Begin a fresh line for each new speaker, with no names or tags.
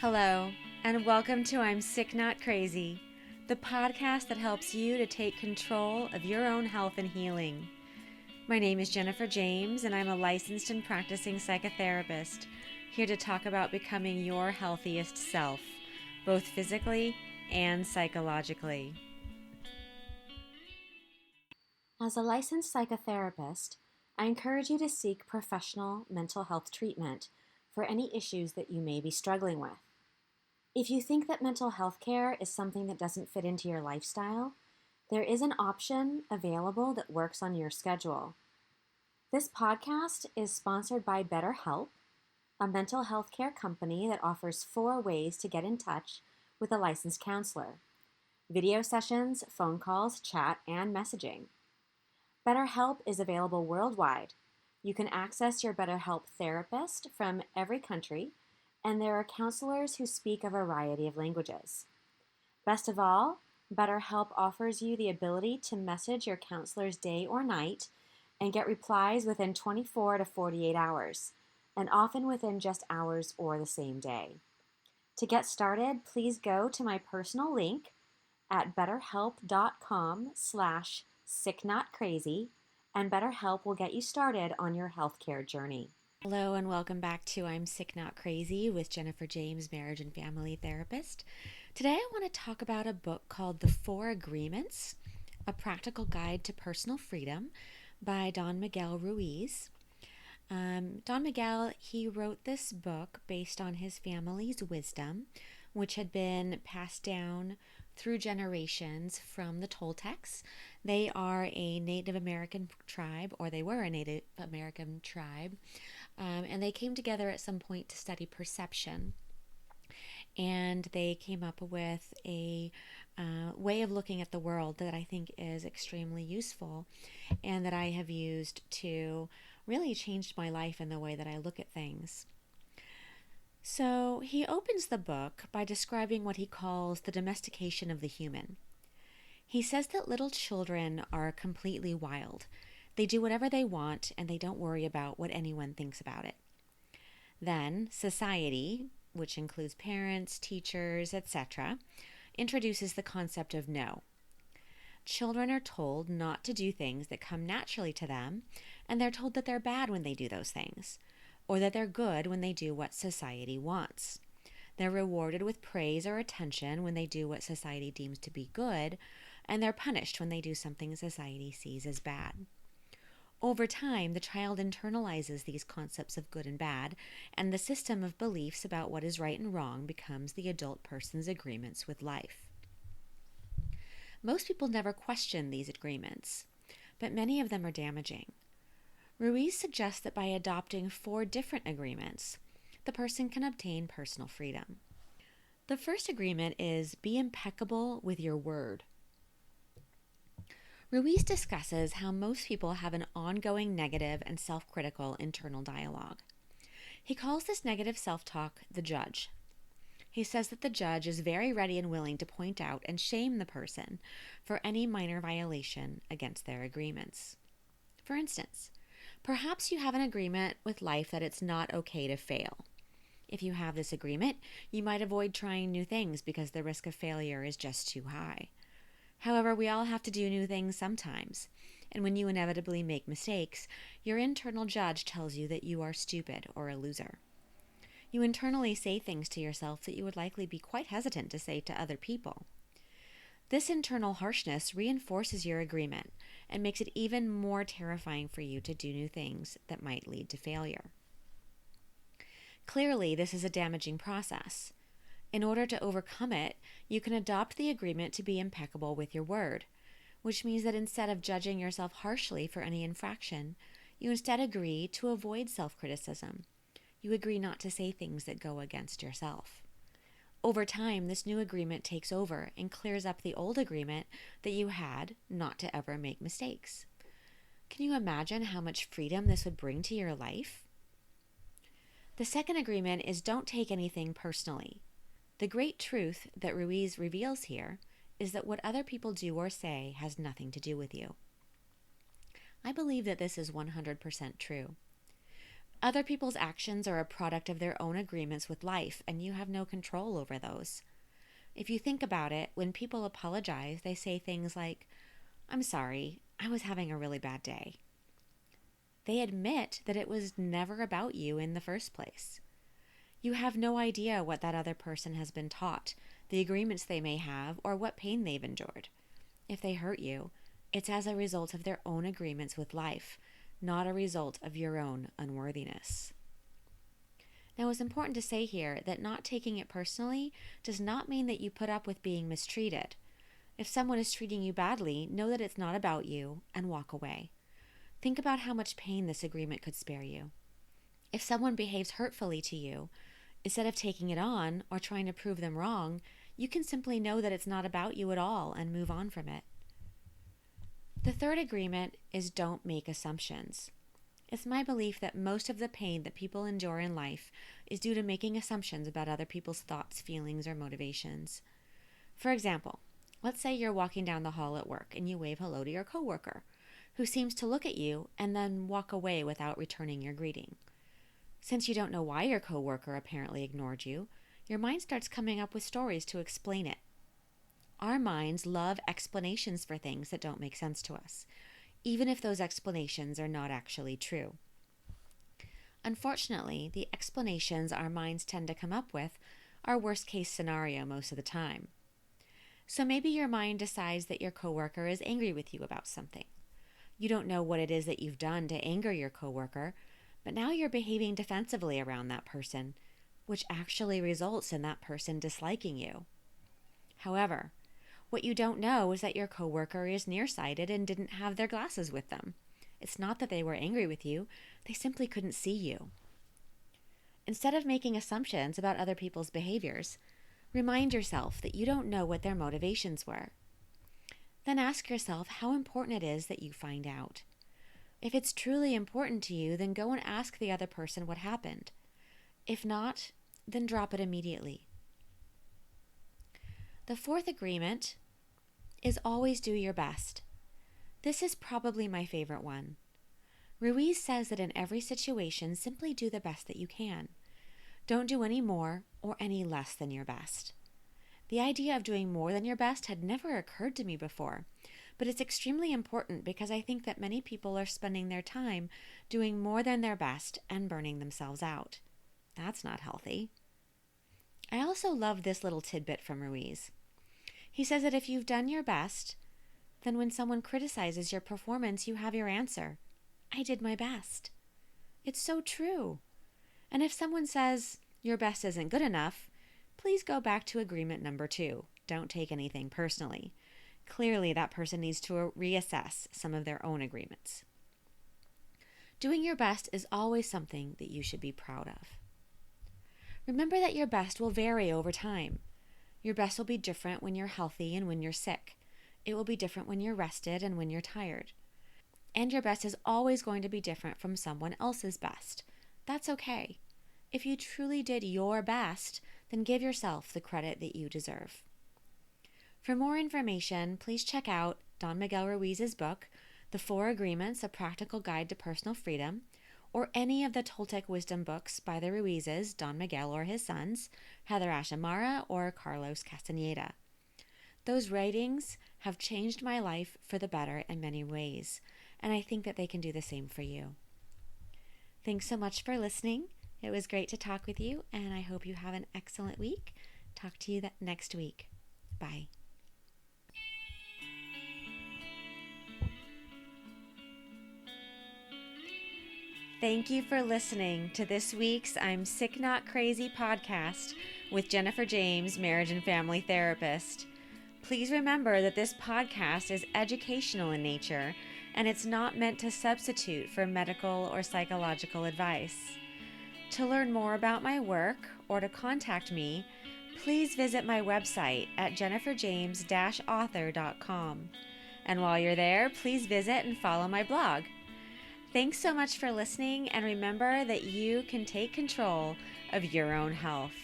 Hello, and welcome to I'm Sick Not Crazy, the podcast that helps you to take control of your own health and healing. My name is Jennifer James, and I'm a licensed and practicing psychotherapist, here to talk about becoming your healthiest self, both physically and psychologically. As a licensed psychotherapist, I encourage you to seek professional mental health treatment for any issues that you may be struggling with. If you think that mental health care is something that doesn't fit into your lifestyle, there is an option available that works on your schedule. This podcast is sponsored by BetterHelp, a mental health care company that offers 4 ways to get in touch with a licensed counselor: video sessions, phone calls, chat, and messaging. BetterHelp is available worldwide. You can access your BetterHelp therapist from every country, and there are counselors who speak a variety of languages. Best of all, BetterHelp offers you the ability to message your counselors day or night and get replies within 24 to 48 hours, and often within just hours or the same day. To get started, please go to my personal link at betterhelp.com/sicknotcrazy, and BetterHelp will get you started on your healthcare journey. Hello, and welcome back to I'm Sick Not Crazy with Jennifer James, marriage and family therapist. Today I want to talk about a book called The 4 Agreements, A Practical Guide to Personal Freedom by Don Miguel Ruiz. Don Miguel, he wrote this book based on his family's wisdom, which had been passed down through generations from the Toltecs. They are a Native American tribe, or they were a Native American tribe, and they came together at some point to study perception. And they came up with a way of looking at the world that I think is extremely useful and that I have used to really change my life and the way that I look at things. So he opens the book by describing what he calls the domestication of the human. He says that little children are completely wild. They do whatever they want and they don't worry about what anyone thinks about it. Then society, which includes parents, teachers, etc., introduces the concept of no. Children are told not to do things that come naturally to them, and they're told that they're bad when they do those things, or that they're good when they do what society wants. They're rewarded with praise or attention when they do what society deems to be good, and they're punished when they do something society sees as bad. Over time, the child internalizes these concepts of good and bad, and the system of beliefs about what is right and wrong becomes the adult person's agreements with life. Most people never question these agreements, but many of them are damaging. Ruiz suggests that by adopting 4 different agreements, the person can obtain personal freedom. The first agreement is be impeccable with your word. Ruiz discusses how most people have an ongoing negative and self-critical internal dialogue. He calls this negative self-talk the judge. He says that the judge is very ready and willing to point out and shame the person for any minor violation against their agreements. For instance, perhaps you have an agreement with life that it's not okay to fail. If you have this agreement, you might avoid trying new things because the risk of failure is just too high. However, we all have to do new things sometimes, and when you inevitably make mistakes, your internal judge tells you that you are stupid or a loser. You internally say things to yourself that you would likely be quite hesitant to say to other people. This internal harshness reinforces your agreement and makes it even more terrifying for you to do new things that might lead to failure. Clearly, this is a damaging process. In order to overcome it, you can adopt the agreement to be impeccable with your word, which means that instead of judging yourself harshly for any infraction, you instead agree to avoid self-criticism. You agree not to say things that go against yourself. Over time, this new agreement takes over and clears up the old agreement that you had not to ever make mistakes. Can you imagine how much freedom this would bring to your life? The second agreement is don't take anything personally. The great truth that Ruiz reveals here is that what other people do or say has nothing to do with you. I believe that this is 100% true. Other people's actions are a product of their own agreements with life, and you have no control over those. If you think about it, when people apologize, they say things like, "I'm sorry, I was having a really bad day." They admit that it was never about you in the first place. You have no idea what that other person has been taught, the agreements they may have, or what pain they've endured. If they hurt you, it's as a result of their own agreements with life, not a result of your own unworthiness. Now, it's important to say here that not taking it personally does not mean that you put up with being mistreated. If someone is treating you badly, know that it's not about you and walk away. Think about how much pain this agreement could spare you. If someone behaves hurtfully to you, instead of taking it on or trying to prove them wrong, you can simply know that it's not about you at all and move on from it. The third agreement is don't make assumptions. It's my belief that most of the pain that people endure in life is due to making assumptions about other people's thoughts, feelings, or motivations. For example, let's say you're walking down the hall at work and you wave hello to your coworker, who seems to look at you and then walk away without returning your greeting. Since you don't know why your coworker apparently ignored you, your mind starts coming up with stories to explain it. Our minds love explanations for things that don't make sense to us, even if those explanations are not actually true. Unfortunately, the explanations our minds tend to come up with are worst case scenario most of the time. So maybe your mind decides that your coworker is angry with you about something. You don't know what it is that you've done to anger your coworker, but now you're behaving defensively around that person, which actually results in that person disliking you. However, what you don't know is that your coworker is nearsighted and didn't have their glasses with them. It's not that they were angry with you, they simply couldn't see you. Instead of making assumptions about other people's behaviors, remind yourself that you don't know what their motivations were. Then ask yourself how important it is that you find out. If it's truly important to you, then go and ask the other person what happened. If not, then drop it immediately. The fourth agreement is always do your best. This is probably my favorite one. Ruiz says that in every situation, simply do the best that you can. Don't do any more or any less than your best. The idea of doing more than your best had never occurred to me before, but it's extremely important because I think that many people are spending their time doing more than their best and burning themselves out. That's not healthy. I also love this little tidbit from Ruiz. He says that if you've done your best, then when someone criticizes your performance, you have your answer. I did my best. It's so true. And if someone says your best isn't good enough, please go back to agreement number 2. Don't take anything personally. Clearly, that person needs to reassess some of their own agreements. Doing your best is always something that you should be proud of. Remember that your best will vary over time. Your best will be different when you're healthy and when you're sick. It will be different when you're rested and when you're tired. And your best is always going to be different from someone else's best. That's okay. If you truly did your best, then give yourself the credit that you deserve. For more information, please check out Don Miguel Ruiz's book, The 4 Agreements, A Practical Guide to Personal Freedom, or any of the Toltec Wisdom books by the Ruizes, Don Miguel or his sons, Heather Ashamara, or Carlos Castaneda. Those writings have changed my life for the better in many ways, and I think that they can do the same for you. Thanks so much for listening. It was great to talk with you, and I hope you have an excellent week. Talk to you next week. Bye. Thank you for listening to this week's I'm Sick Not Crazy podcast with Jennifer James, marriage and family therapist. Please remember that this podcast is educational in nature, and it's not meant to substitute for medical or psychological advice. To learn more about my work or to contact me, please visit my website at jenniferjames-author.com. And while you're there, please visit and follow my blog. Thanks so much for listening, and remember that you can take control of your own health.